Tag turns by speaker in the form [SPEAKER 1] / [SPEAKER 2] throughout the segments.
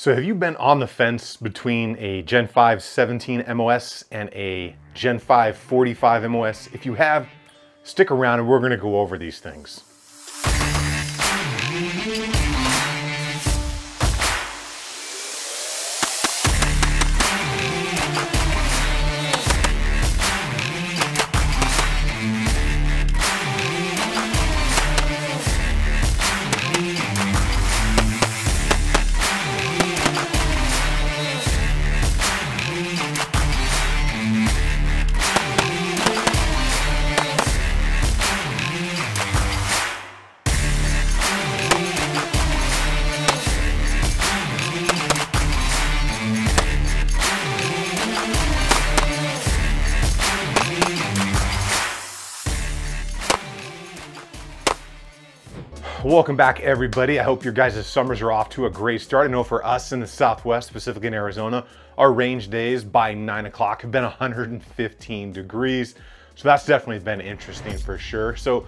[SPEAKER 1] So have you been on the fence between a Gen 5 17 MOS and a Gen 5 45 MOS? If you have, stick around and we're gonna go over these things. Welcome back, everybody. I hope your guys' summers are off to a great start. I know for us in the Southwest, specifically in Arizona, our range days by 9 o'clock have been 115 degrees. So that's definitely been interesting for sure. So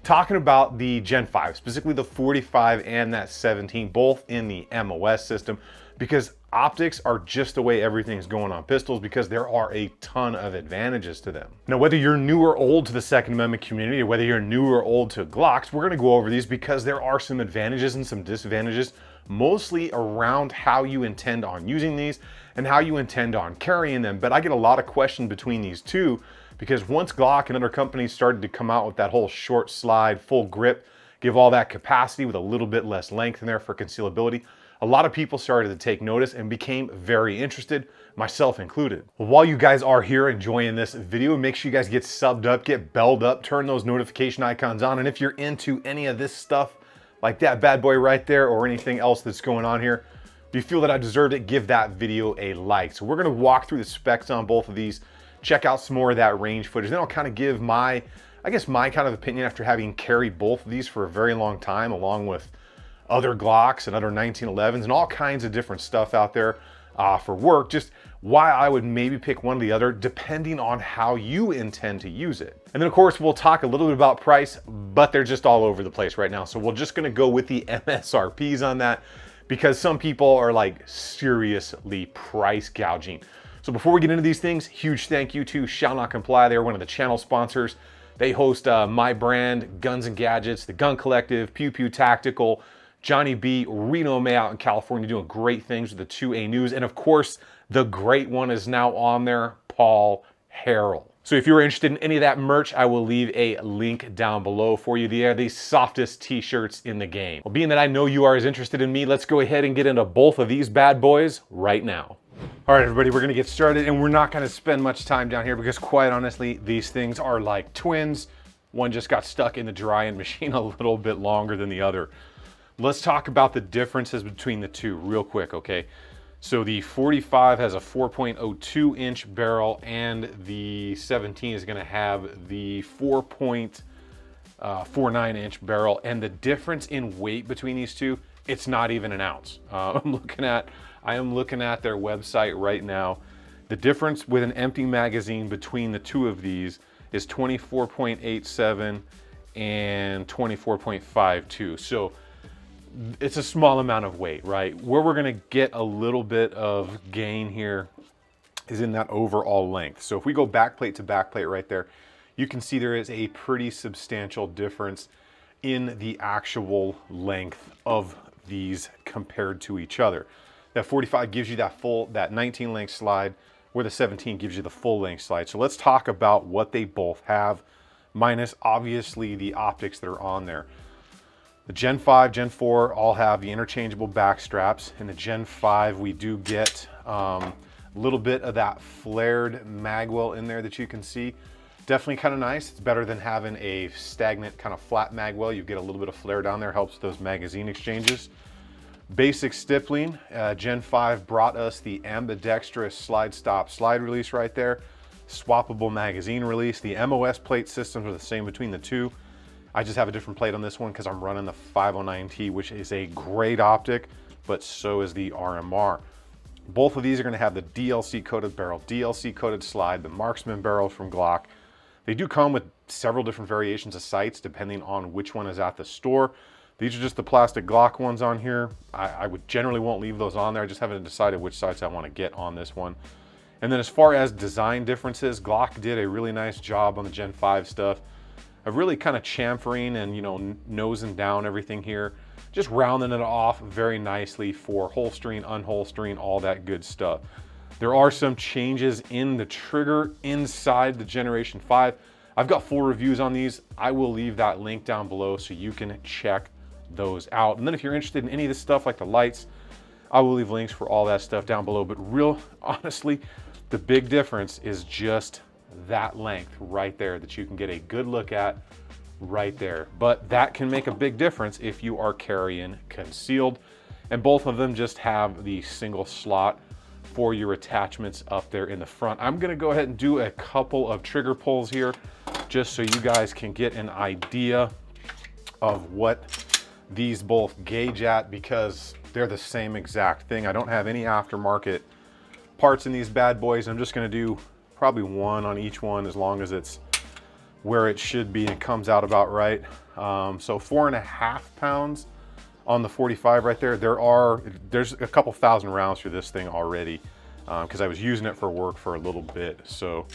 [SPEAKER 1] talking about the Gen 5, specifically the 45 and that 17, both in the MOS system, because optics are just the way everything's going on pistols, because there are a ton of advantages to them. Now, whether you're new or old to the Second Amendment community, or whether you're new or old to Glocks, we're gonna go over these because there are some advantages and some disadvantages, mostly around how you intend on using these and how you intend on carrying them. But I get a lot of questions between these two, because once Glock and other companies started to come out with that whole short slide, full grip, give all that capacity with a little bit less length in there for concealability, a lot of people started to take notice and became very interested, myself included. Well, while you guys are here enjoying this video, make sure you guys get subbed up, get belled up, turn those notification icons on. And if you're into any of this stuff, like that bad boy right there, or anything else that's going on here, if you feel that I deserved it, give that video a like. So we're gonna walk through the specs on both of these, check out some more of that range footage. Then I'll kind of give my kind of opinion after having carried both of these for a very long time, along with other Glocks and other 1911s and all kinds of different stuff out there for work, just why I would maybe pick one or the other depending on how you intend to use it. And then of course we'll talk a little bit about price, but they're just all over the place right now. So we're just gonna go with the MSRPs on that, because some people are like seriously price gouging. So before we get into these things, huge thank you to Shall Not Comply. They're one of the channel sponsors. They host my brand, Guns and Gadgets, the Gun Collective, Pew Pew Tactical, Johnny B, Reno May out in California, doing great things with the 2A News. And of course, the great one is now on there, Paul Harrell. So if you're interested in any of that merch, I will leave a link down below for you. They are the softest t-shirts in the game. Well, being that I know you are as interested in me, let's go ahead and get into both of these bad boys right now. All right, everybody, we're gonna get started, and we're not gonna spend much time down here because quite honestly, these things are like twins. One just got stuck in the drying machine a little bit longer than the other. Let's talk about the differences between the two real quick, okay? So the 45 has a 4.02 inch barrel, and the 17 is gonna have the 4.49 inch barrel. And the difference in weight between these two, it's not even an ounce. I am looking at their website right now. The difference with an empty magazine between the two of these is 24.87 and 24.52. So it's a small amount of weight, right? Where we're gonna get a little bit of gain here is in that overall length. So if we go backplate to backplate right there, you can see there is a pretty substantial difference in the actual length of these compared to each other. That 45 gives you that 19 length slide, where the 17 gives you the full length slide. So let's talk about what they both have, minus obviously the optics that are on there. The Gen 5, Gen 4 all have the interchangeable back straps. In the Gen 5, we do get a little bit of that flared magwell in there that you can see. Definitely kind of nice. It's better than having a stagnant kind of flat magwell. You get a little bit of flare down there, helps those magazine exchanges. Basic stippling, Gen 5 brought us the ambidextrous slide stop slide release right there. Swappable magazine release. The MOS plate systems are the same between the two. I just have a different plate on this one because I'm running the 509T, which is a great optic, but so is the RMR. Both of these are going to have the DLC coated barrel, DLC coated slide, the Marksman barrel from Glock. They do come with several different variations of sights depending on which one is at the store. These are just the plastic Glock ones on here. I would generally won't leave those on there. I just haven't decided which sights I want to get on this one. And then as far as design differences, Glock did a really nice job on the Gen 5 stuff of really kind of chamfering and, you know, nosing down everything here, just rounding it off very nicely for holstering, unholstering, all that good stuff. There are some changes in the trigger inside the Generation 5. I've got full reviews on these. I will leave that link down below so you can check those out. And then if you're interested in any of this stuff like the lights, I will leave links for all that stuff down below. But real honestly, the big difference is just that length right there that you can get a good look at right there. But that can make a big difference if you are carrying concealed. And both of them just have the single slot for your attachments up there in the front. I'm gonna go ahead and do a couple of trigger pulls here just so you guys can get an idea of what these both gauge at, because they're the same exact thing. I don't have any aftermarket parts in these bad boys. I'm just gonna do probably one on each one as long as it's where it should be and comes out about right. So 4.5 pounds on the 45 right there. There's a couple thousand rounds through this thing already because I was using it for work for a little bit. So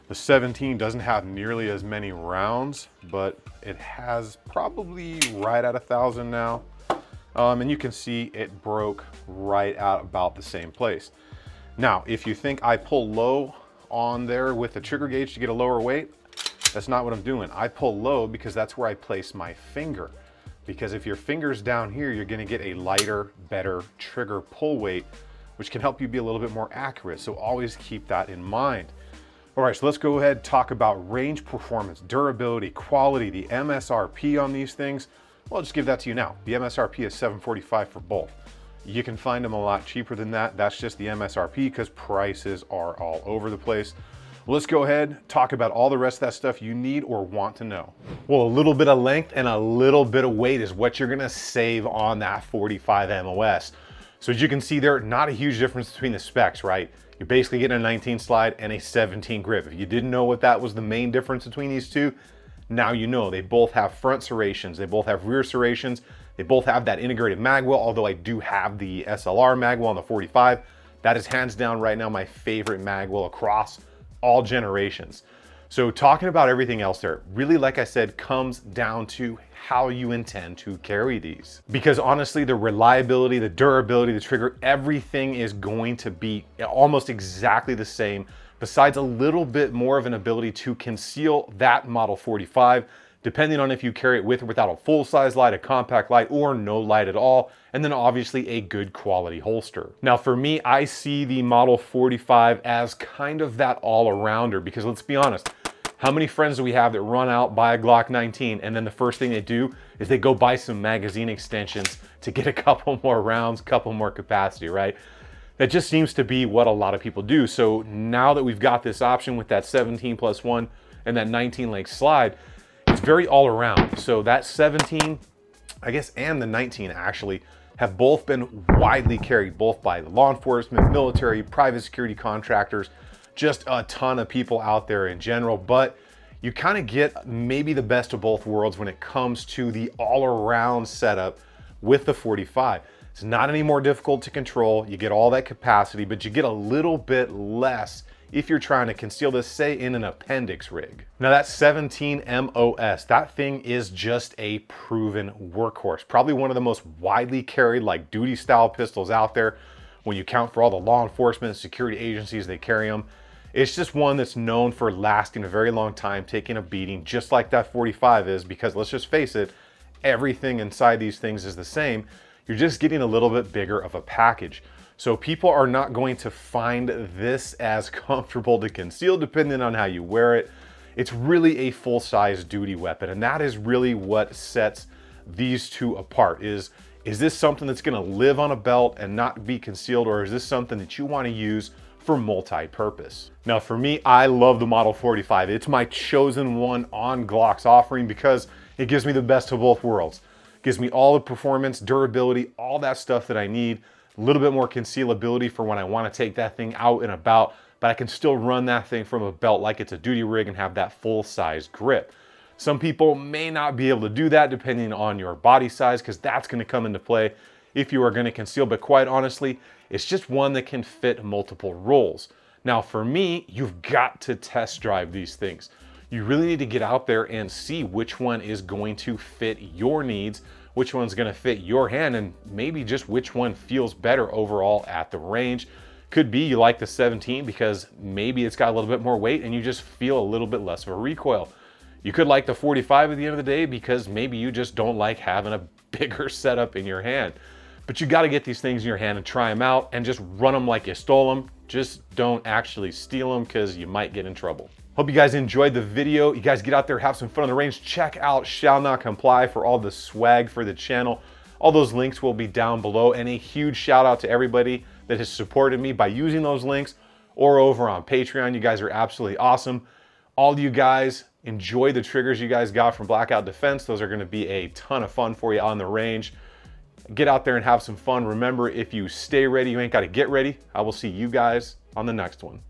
[SPEAKER 1] the 17 doesn't have nearly as many rounds, but it has probably right at 1,000 now. And you can see it broke right at about the same place. Now, if you think I pull low on there with the trigger gauge to get a lower weight, that's not what I'm doing. I pull low because that's where I place my finger. Because if your finger's down here, you're gonna get a lighter, better trigger pull weight, which can help you be a little bit more accurate. So always keep that in mind. All right, so let's go ahead and talk about range, performance, durability, quality, the MSRP on these things. Well, I'll just give that to you now. The MSRP is $745 for both. You can find them a lot cheaper than that. That's just the MSRP because prices are all over the place. Let's go ahead, talk about all the rest of that stuff you need or want to know. Well, a little bit of length and a little bit of weight is what you're gonna save on that 45 MOS. So as you can see there, not a huge difference between the specs, right? You're basically getting a 19 slide and a 17 grip. If you didn't know what that was the main difference between these two, now you know. They both have front serrations, they both have rear serrations, they both have that integrated magwell, although I do have the SLR magwell on the 45. That is hands down right now my favorite magwell across all generations. So talking about everything else there, really, like I said, comes down to how you intend to carry these. Because honestly, the reliability, the durability, the trigger, everything is going to be almost exactly the same, besides a little bit more of an ability to conceal that Model 45, depending on if you carry it with or without a full-size light, a compact light, or no light at all, and then obviously a good quality holster. Now for me, I see the Model 45 as kind of that all-arounder, because let's be honest, how many friends do we have that run out, buy a Glock 19, and then the first thing they do is they go buy some magazine extensions to get a couple more rounds, couple more capacity, right? That just seems to be what a lot of people do. So now that we've got this option with that 17+1 and that 19 length slide, it's very all around. So that 17, I guess, and the 19 actually have both been widely carried, both by law enforcement, military, private security contractors, just a ton of people out there in general. But you kind of get maybe the best of both worlds when it comes to the all-around setup with the 45. It's not any more difficult to control. You get all that capacity, but you get a little bit less if you're trying to conceal this, say, in an appendix rig. Now that 17 MOS, that thing is just a proven workhorse. Probably one of the most widely carried, like, duty style pistols out there when you count for all the law enforcement and security agencies they carry them. It's just one that's known for lasting a very long time, taking a beating, just like that 45 is, because let's just face it, everything inside these things is the same. You're just getting a little bit bigger of a package. So people are not going to find this as comfortable to conceal depending on how you wear it. It's really a full-size duty weapon, and that is really what sets these two apart. Is this something that's gonna live on a belt and not be concealed, or is this something that you wanna use for multi-purpose? Now for me, I love the Model 45. It's my chosen one on Glock's offering because it gives me the best of both worlds. It gives me all the performance, durability, all that stuff that I need. A little bit more concealability for when I want to take that thing out and about, but I can still run that thing from a belt like it's a duty rig and have that full-size grip. Some people may not be able to do that depending on your body size, because that's going to come into play if you are going to conceal. But quite honestly, it's just one that can fit multiple roles. Now for me, you've got to test drive these things. You really need to get out there and see which one is going to fit your needs, which one's going to fit your hand, and maybe just which one feels better overall at the range. Could be you like the 17 because maybe it's got a little bit more weight and you just feel a little bit less of a recoil. You could like the 45 at the end of the day because maybe you just don't like having a bigger setup in your hand. But you got to get these things in your hand and try them out and just run them like you stole them. Just don't actually steal them because you might get in trouble. Hope you guys enjoyed the video. You guys get out there, have some fun on the range. Check out Shall Not Comply for all the swag for the channel. All those links will be down below. And a huge shout out to everybody that has supported me by using those links or over on Patreon. You guys are absolutely awesome. All you guys, enjoy the triggers you guys got from Blackout Defense. Those are going to be a ton of fun for you on the range. Get out there and have some fun. Remember, if you stay ready, you ain't got to get ready. I will see you guys on the next one.